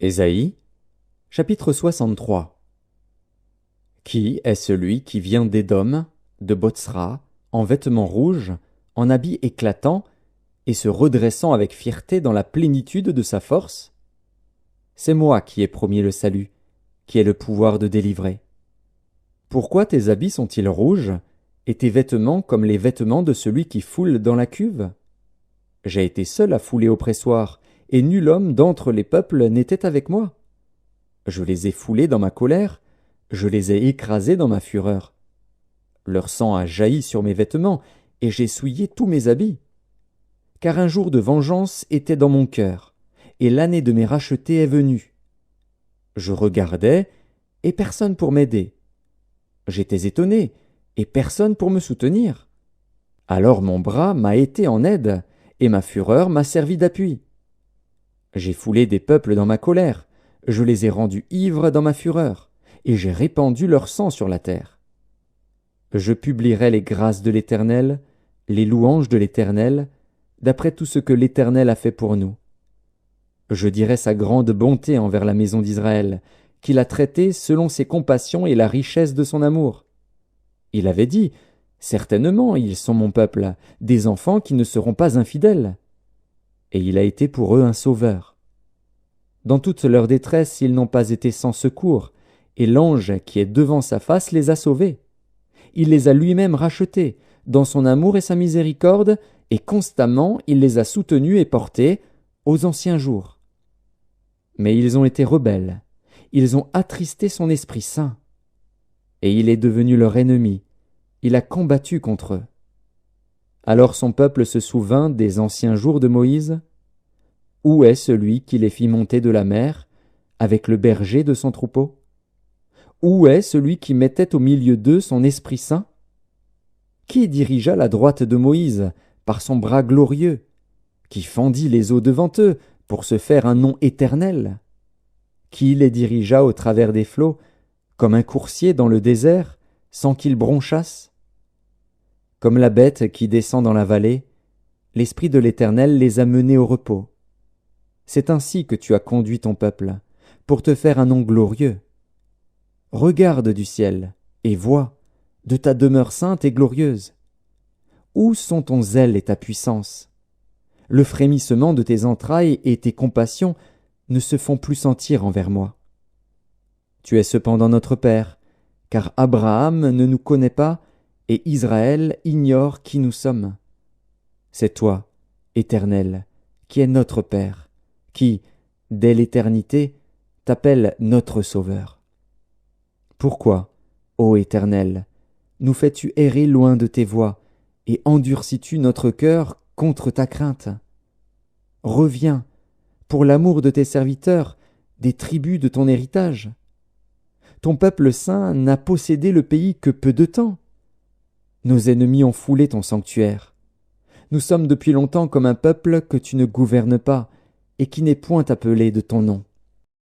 Ésaïe, chapitre 63. Qui est celui qui vient d'Édom, de Botsra, en vêtements rouges, en habits éclatants, et se redressant avec fierté dans la plénitude de sa force? C'est moi qui ai promis le salut, qui ai le pouvoir de délivrer. Pourquoi tes habits sont-ils rouges, et tes vêtements comme les vêtements de celui qui foule dans la cuve? J'ai été seul à fouler au pressoir, et nul homme d'entre les peuples n'était avec moi. Je les ai foulés dans ma colère, je les ai écrasés dans ma fureur. Leur sang a jailli sur mes vêtements, et j'ai souillé tous mes habits. Car un jour de vengeance était dans mon cœur, et l'année de mes rachetés est venue. Je regardais, et personne pour m'aider. J'étais étonné, et personne pour me soutenir. Alors mon bras m'a été en aide, et ma fureur m'a servi d'appui. J'ai foulé des peuples dans ma colère, je les ai rendus ivres dans ma fureur, et j'ai répandu leur sang sur la terre. Je publierai les grâces de l'Éternel, les louanges de l'Éternel, d'après tout ce que l'Éternel a fait pour nous. Je dirai sa grande bonté envers la maison d'Israël, qu'il a traitée selon ses compassions et la richesse de son amour. Il avait dit, « Certainement, ils sont mon peuple, des enfants qui ne seront pas infidèles. » Et il a été pour eux un sauveur. Dans toute leur détresse, ils n'ont pas été sans secours, et l'ange qui est devant sa face les a sauvés. Il les a lui-même rachetés, dans son amour et sa miséricorde, et constamment il les a soutenus et portés aux anciens jours. Mais ils ont été rebelles, ils ont attristé son Esprit Saint. Et il est devenu leur ennemi, il a combattu contre eux. Alors son peuple se souvint des anciens jours de Moïse. Où est celui qui les fit monter de la mer, avec le berger de son troupeau? Où est celui qui mettait au milieu d'eux son Esprit Saint? Qui dirigea la droite de Moïse par son bras glorieux, qui fendit les eaux devant eux pour se faire un nom éternel? Qui les dirigea au travers des flots, comme un coursier dans le désert, sans qu'ils bronchassent? Comme la bête qui descend dans la vallée, l'Esprit de l'Éternel les a menés au repos. C'est ainsi que tu as conduit ton peuple, pour te faire un nom glorieux. Regarde du ciel, et vois, de ta demeure sainte et glorieuse. Où sont ton zèle et ta puissance? Le frémissement de tes entrailles et tes compassions ne se font plus sentir envers moi. Tu es cependant notre Père, car Abraham ne nous connaît pas, et Israël ignore qui nous sommes. C'est toi, Éternel, qui es notre Père, qui, dès l'éternité, t'appelle notre Sauveur. Pourquoi, ô Éternel, nous fais-tu errer loin de tes voies, et endurcis-tu notre cœur contre ta crainte? Reviens, pour l'amour de tes serviteurs, des tribus de ton héritage. Ton peuple saint n'a possédé le pays que peu de temps. Nos ennemis ont foulé ton sanctuaire. Nous sommes depuis longtemps comme un peuple que tu ne gouvernes pas, et qui n'est point appelé de ton nom.